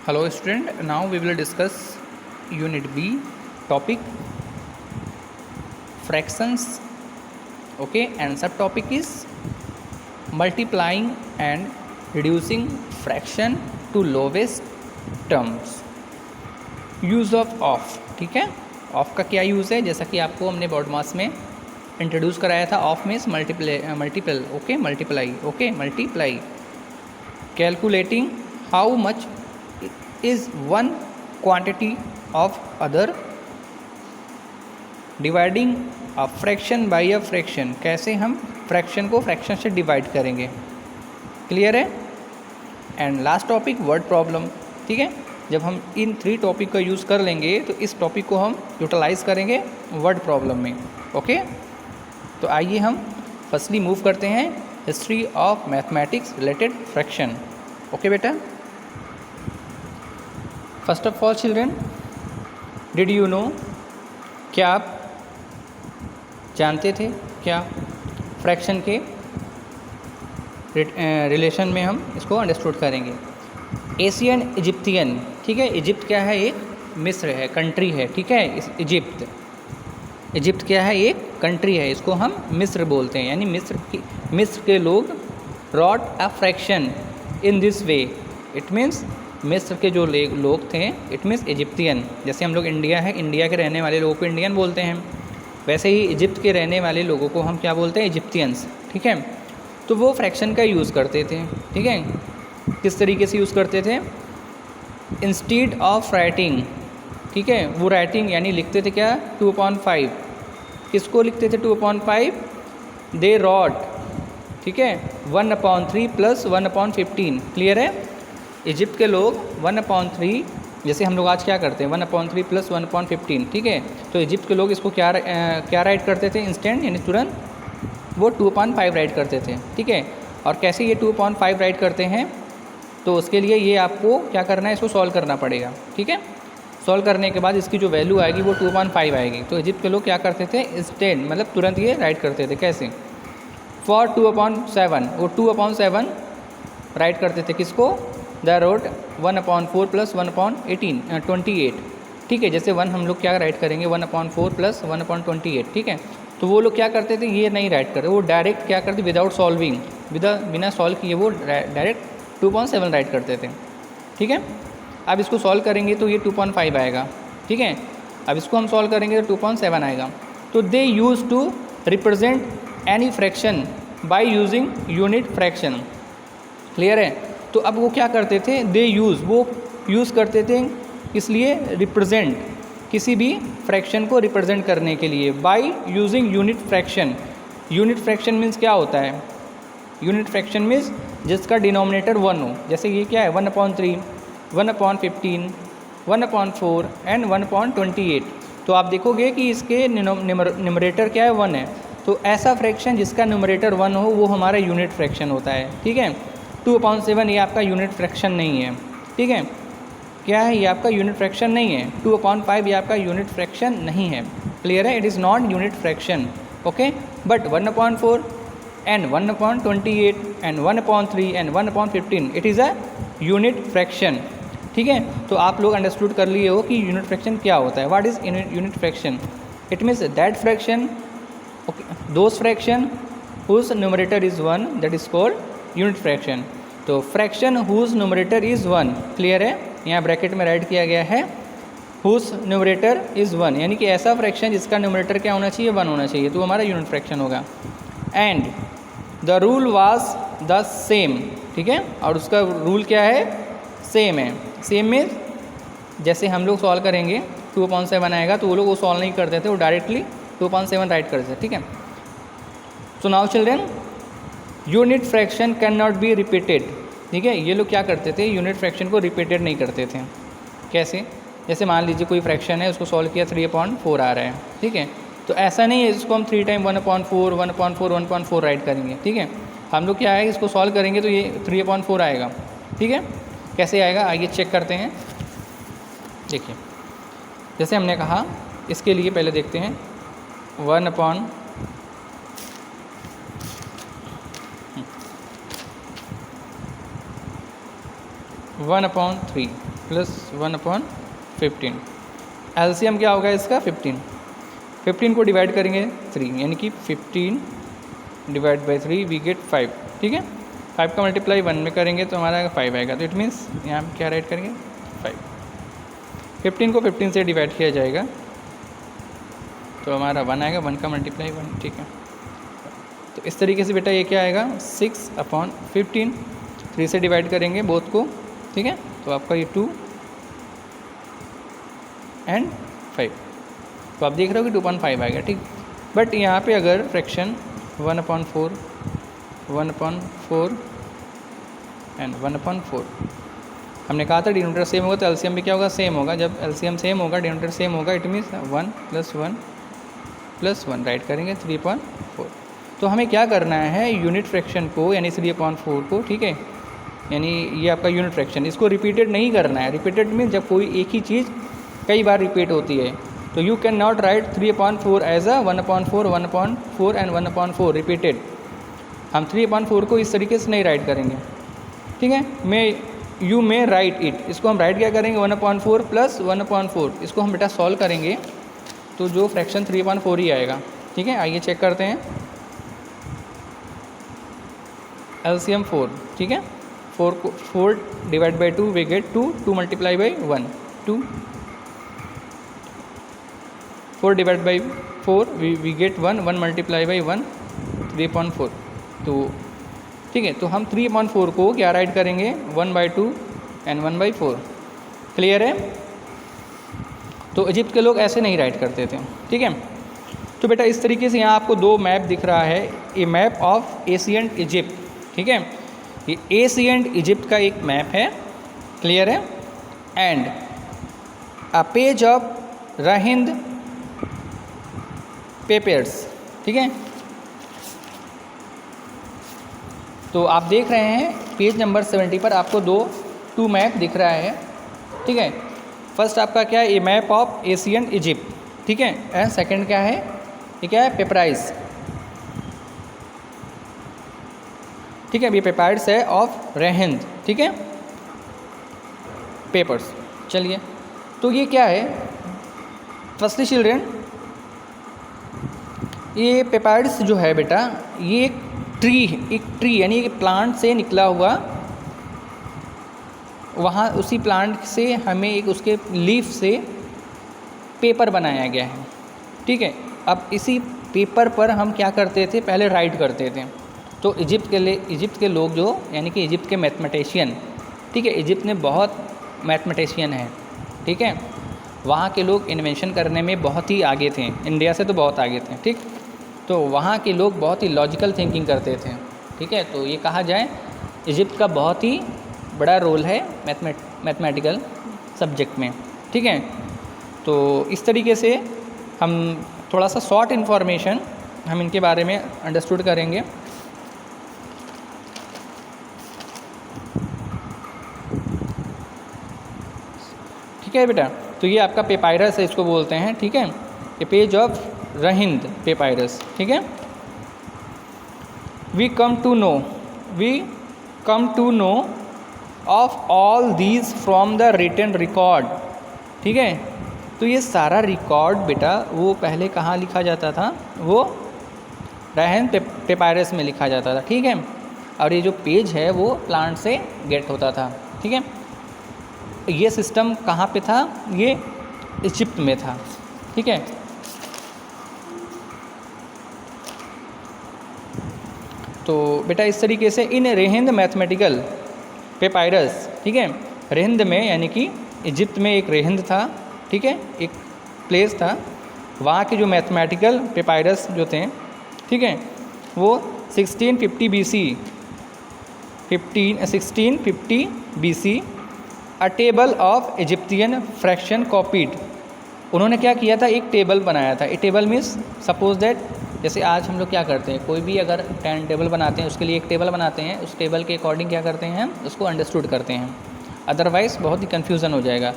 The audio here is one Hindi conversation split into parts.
Hello student, now we will discuss unit B topic fractions. Okay, and subtopic is multiplying and reducing fraction to lowest terms. Use of. ठीक है, ऑफ का क्या यूज़ है, जैसा कि आपको हमने बोर्ड मास में इंट्रोड्यूस कराया था. Of means multiple. Okay, multiply. Calculating how much is one quantity of other. Dividing a fraction by a fraction, कैसे हम फ्रैक्शन को फ्रैक्शन से डिवाइड करेंगे. क्लियर है. And last topic word problem. ठीक है, जब हम इन 3 टॉपिक का यूज़ कर लेंगे तो इस टॉपिक को हम यूटिलाइज करेंगे वर्ड प्रॉब्लम में. ओके, तो आइए हम फर्स्टली मूव करते हैं history of mathematics related fraction. Okay बेटा, first of all children, did you know, क्या आप जानते थे क्या फ्रैक्शन के रिलेशन में हम इसको अंडरस्टूड करेंगे. एशियन इजिप्तियन. ठीक है, इजिप्ट क्या है, एक मिस्र है, कंट्री है. ठीक है, इजिप्ट क्या है, एक कंट्री है, इसको हम मिस्र बोलते हैं. यानी मिस्र के लोग wrote a fraction in this way. It means मिस्र के जो लोग थे, इट मीन्स इजिप्तियन. जैसे हम लोग इंडिया है, इंडिया के रहने वाले लोगों को इंडियन बोलते हैं, वैसे ही इजिप्ट के रहने वाले लोगों को हम क्या बोलते हैं, इजिप्तियंस. ठीक है, तो वो फ्रैक्शन का यूज़ करते थे. ठीक है, किस तरीके से यूज़ करते थे, इंस्टीड ऑफ राइटिंग. ठीक है, वो राइटिंग यानी लिखते थे क्या, 2/5. किसको लिखते थे 2/5, दे रॉट. ठीक है, 1/3 प्लस 1/15. क्लियर है. इजिप्ट के लोग 1/3, जैसे हम लोग आज क्या करते हैं 1/3 प्लस 1/15. ठीक है, तो इजिप्ट के लोग इसको क्या राइट करते थे, इंस्टेंट यानी तुरंत वो 2/5 राइट करते थे. ठीक है, और कैसे ये 2/5 राइट करते हैं, तो उसके लिए ये आपको क्या करना है, इसको सॉल्व करना पड़ेगा. ठीक है, सॉल्व करने के बाद इसकी जो वैल्यू आएगी वो 2/5 आएगी. तो इजिप्ट के लोग क्या करते थे, इंस्टेंट मतलब तुरंत ये राइट करते थे. कैसे, फॉर 2/7, वो 2/7 राइट करते थे. किसको, द रोट 1/4 प्लस 1/28. ठीक है, जैसे 1 हम लोग क्या राइट करेंगे, 1/4 प्लस 1/28. ठीक है, तो वो लोग क्या करते थे, ये नहीं राइट करते, वो डायरेक्ट क्या करते, विदाउट सॉल्विंग, बिना सॉल्व किए वो डायरेक्ट 2/7 राइट करते थे. ठीक है, अब इसको सॉल्व करेंगे तो ये 2/5 आएगा. ठीक है, अब इसको हम सॉल्व करेंगे तो 2/7 आएगा. तो they use to represent any fraction by using unit fraction. Clear है. तो अब वो क्या करते थे, वो यूज़ करते थे इसलिए रिप्रेजेंट, किसी भी फ्रैक्शन को रिप्रेजेंट करने के लिए, bye using unit fraction. Unit fraction means क्या होता है, यूनिट फ्रैक्शन मीन्स जिसका डिनोमिनेटर 1 हो. जैसे ये क्या है, 1/3, 1/15, 1/4 एंड 1/28. तो आप देखोगे कि इसके न्यूमरेटर क्या है, 1 है. तो ऐसा फ्रैक्शन जिसका न्यूमरेटर 1 हो वो हमारा यूनिट फ्रैक्शन होता है. ठीक है, 2/7 ये आपका यूनिट फ्रैक्शन नहीं है. ठीक है, क्या है, ये आपका यूनिट फ्रैक्शन नहीं है. 2/5 ये आपका यूनिट फ्रैक्शन नहीं है. क्लियर है, it is not unit fraction. Okay, but 1/4 and 1/28 and 1/3 and 1/15 it is a unit fraction. ठीक है, तो आप लोग अंडरस्टूड कर लिए हो कि यूनिट फ्रैक्शन क्या होता है. What is unit fraction, it means that fraction, those fraction whose numerator is 1, that is called unit fraction. तो fraction whose numerator is 1. Clear है, यहाँ ब्रैकेट में राइट किया गया है हुज न्यूमरेटर इज़ 1, यानी कि ऐसा फ्रैक्शन जिसका न्यूमरेटर क्या होना चाहिए, 1 होना चाहिए, तो हमारा यूनिट फ्रैक्शन होगा. And the rule was the same. ठीक है, और उसका रूल क्या है, सेम है. सेम में जैसे हम लोग सॉल्व करेंगे 2/7 आएगा, तो वो लोग वो सॉल्व नहीं करते थे, वो डायरेक्टली 2/7 राइट करते थे. ठीक है, so now children, unit fraction can not be repeated. ठीक है, ये लोग क्या करते थे, यूनिट फ्रैक्शन को रिपीटेड नहीं करते थे. कैसे, जैसे मान लीजिए कोई फ्रैक्शन है, उसको सॉल्व किया 3/4 आ रहा है. ठीक है, तो ऐसा नहीं है इसको हम 3 टाइम 1/4 1/4 1/4 राइट करेंगे. ठीक है, हम लोग क्या है, इसको सॉल्व करेंगे तो ये 3/4 आएगा. ठीक है, कैसे आएगा, आइए चेक करते हैं. देखिए, जैसे हमने कहा, इसके लिए पहले देखते हैं 1/3. प्लस 1/15। एलसीएम क्या होगा इसका 15। 15 को डिवाइड करेंगे 3, यानी कि 15 डिवाइड बाई 3 वी गेट 5। ठीक है, 5 का मल्टीप्लाई 1 में करेंगे तो हमारा 5 आएगा। तो इट मीन्स यहाँ हम क्या राइट करेंगे 5। 15 को 15 से डिवाइड किया जाएगा तो हमारा 1 आएगा, 1 का मल्टीप्लाई 1। ठीक है, तो इस तरीके से बेटा ये क्या आएगा 6/15। 3 से डिवाइड करेंगे बोथ को। ठीक है, तो आपका ये 2 एंड 5, तो आप देख रहे हो कि 2.5 आएगा। ठीक, बट यहाँ पे अगर फ्रैक्शन 1/4 एंड 1/4 हमने कहा था डिनोमिनेटर सेम होगा तो एलसीएम भी क्या होगा सेम होगा। जब एलसीएम सेम होगा, डिनोमिनेटर सेम होगा, इट मीन्स 1 + 1 राइट करेंगे 3/4। तो हमें क्या करना है, यूनिट फ्रैक्शन को यानी 3/4 को, ठीक है, यानी ये आपका यूनिट फ्रैक्शन, इसको रिपीटेड नहीं करना है। रिपीटेड मीन्स जब कोई एक ही चीज़ कई बार रिपीट होती है तो you can not write 3/4 as a 1/4 1/4 and 1/4 repeated. हम 3/4 को इस तरीके से नहीं राइट करेंगे। ठीक है, यू मे राइट इट, इसको हम राइट क्या करेंगे 1/4 + 1/4। इसको हम बेटा सॉल्व करेंगे तो जो फ्रैक्शन 3/4 ही आएगा। ठीक है, आइए चेक करते हैं। एलसीएम 4, ठीक है, 4 divide by 2 we get 2, 2 multiply by 1 2, 4 divide by 4 we get 1, 1 multiply by 1 3/4। तो ठीक है, तो हम 3/4 को क्या राइट करेंगे 1/2 एंड 1/4। क्लियर है? तो इजिप्ट के लोग ऐसे नहीं राइट करते थे। ठीक है, तो बेटा इस तरीके से यहाँ आपको 2 मैप दिख रहा है, ए मैप ऑफ एशियंट इजिप्ट। ठीक है, ये एशियंट इजिप्ट का एक मैप है। क्लियर है? And a page of Rhind papers. ठीक है, तो आप देख रहे हैं पेज नंबर 70 पर आपको 2 मैप दिख रहा है। ठीक है, फर्स्ट आपका क्या है, ए मैप ऑफ एशियन इजिप्ट। ठीक है, एंड सेकंड क्या है, ये क्या है पेपराइज। ठीक है, ये पेपाइड्स है ऑफ राहिंद। ठीक है, पेपर्स। चलिए, तो ये क्या है, फर्स्टली चिल्ड्रेन, ये पेपाइड्स जो है बेटा ये एक ट्री यानी एक प्लांट से निकला हुआ, वहाँ उसी प्लांट से हमें एक उसके लीफ से पेपर बनाया गया है। ठीक है, अब इसी पेपर पर हम क्या करते थे, पहले राइट करते थे। तो इजिप्ट के लोग जो यानी कि इजिप्ट के मैथमेटिशियन, ठीक है, इजिप्ट में बहुत मैथमेटिशियन है। ठीक है, वहाँ के लोग इन्वेंशन करने में बहुत ही आगे थे, इंडिया से तो बहुत आगे थे। ठीक, तो वहाँ के लोग बहुत ही लॉजिकल थिंकिंग करते थे। ठीक है, तो ये कहा जाए इजिप्ट का बहुत ही बड़ा रोल है मैथमेटिकल सब्जेक्ट में। ठीक है, तो इस तरीके से हम थोड़ा सा शॉर्ट इन्फॉर्मेशन हम इनके बारे में अंडरस्टूड करेंगे। ठीक है बेटा, तो ये आपका पेपायरस है, इसको बोलते हैं। ठीक है, ये पेज ऑफ राहिंद पेपायरस। ठीक है, we come to know of all these from the written record. ठीक है, तो ये सारा रिकॉर्ड बेटा वो पहले कहाँ लिखा जाता था, वो राहिंद पेपायरस में लिखा जाता था। ठीक है, और ये जो पेज है वो प्लांट से गेट होता था। ठीक है, ये सिस्टम कहाँ पे था, ये इजिप्ट में था। ठीक है, तो बेटा इस तरीके से इन राहिंद मैथमेटिकल पेपायरस, ठीक है, राहिंद में यानी कि इजिप्ट में एक राहिंद था। ठीक है, एक प्लेस था, वहाँ के जो मैथमेटिकल पेपायरस जो थे, ठीक है, वो 1650 BC a table of Egyptian fraction copied. उन्होंने क्या किया था, एक टेबल बनाया था। ए टेबल मीन्स सपोज दैट, जैसे आज हम लोग क्या करते हैं, कोई भी अगर टाइम टेबल बनाते हैं उसके लिए एक टेबल बनाते हैं, उस टेबल के अकॉर्डिंग क्या करते हैं, उसको अंडरस्टूड करते हैं, अदरवाइज़ बहुत ही कन्फ्यूज़न हो जाएगा।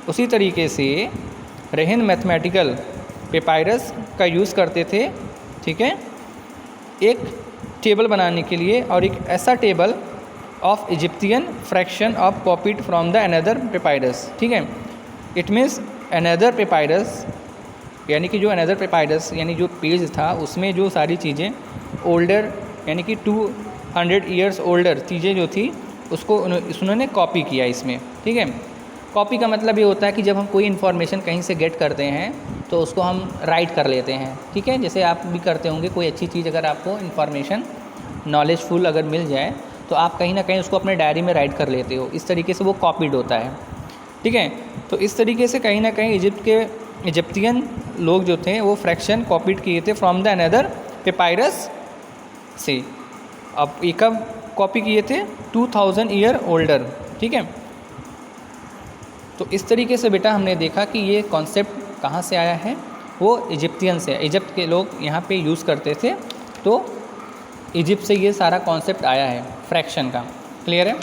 उसी तरीके से राहिंद मैथमेटिकल पेपायरस का यूज़ करते थे। ठीक है, एक टेबल बनाने के लिए, और एक ऐसा table of Egyptian fraction of copied from the another papyrus. ठीक है, इट मीन्स अनदर पेपायरस, यानी कि जो अनदर पेपायरस यानी जो पेज था उसमें जो सारी चीज़ें ओल्डर यानी कि 200 ईयर्स ओल्डर चीज़ें जो थी उसको उन्होंने कॉपी किया इसमें। ठीक है, कॉपी का मतलब ये होता है कि जब हम कोई इन्फॉर्मेशन कहीं से गेट करते हैं तो उसको हम राइट कर लेते हैं। ठीक है, जैसे आप भी करते होंगे, कोई अच्छी चीज़ अगर आपको इन्फॉर्मेशन नॉलेजफुल अगर मिल जाए तो आप कहीं ना कहीं उसको अपने डायरी में राइट कर लेते हो, इस तरीके से वो कॉपीड होता है। ठीक है, तो इस तरीके से कहीं ना कहीं इजिप्टियन लोग जो थे वो फ्रैक्शन कॉपीड किए थे फ्रॉम द अनदर पेपायरस से। अब ये कब कॉपी किए थे? 2000 ईयर ओल्डर। ठीक है, तो इस तरीके से बेटा हमने देखा कि ये कॉन्सेप्ट कहाँ से आया है, वो इजिप्टियन से। इजिप्ट के लोग यहाँ पे यूज़ करते थे, तो इजिप्ट से ये सारा कॉन्सेप्ट आया है फ्रैक्शन का। क्लियर है?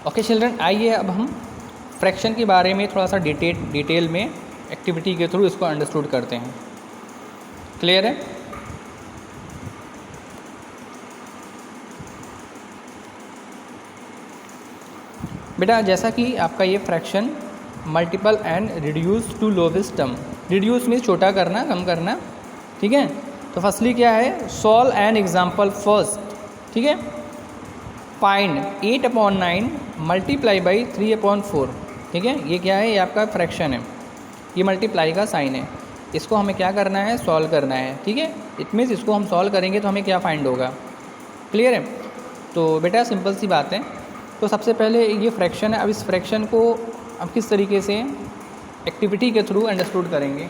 ओके चिल्ड्रन, आइए अब हम फ्रैक्शन के बारे में थोड़ा सा डिटेल में एक्टिविटी के थ्रू इसको अंडरस्टूड करते हैं। क्लियर है? बेटा जैसा कि आपका ये fraction multiple and reduce to lowest term, reduce means छोटा करना, कम करना। ठीक है, तो फर्स्टली क्या है, सॉल्व एन एग्जाम्पल फर्स्ट। ठीक है, फाइंड 8/9 मल्टीप्लाई बाई 3/4। ठीक है, ये क्या है, ये आपका फ्रैक्शन है, ये मल्टीप्लाई का साइन है, इसको हमें क्या करना है, सॉल्व करना है। ठीक है, इट मीन्स इसको हम सॉल्व करेंगे तो हमें क्या फाइंड होगा। क्लियर है? तो बेटा सिंपल सी बात है, तो सबसे पहले ये फ्रैक्शन है। अब इस फ्रैक्शन को हम किस तरीके से एक्टिविटी के थ्रू अंडरस्टूड करेंगे।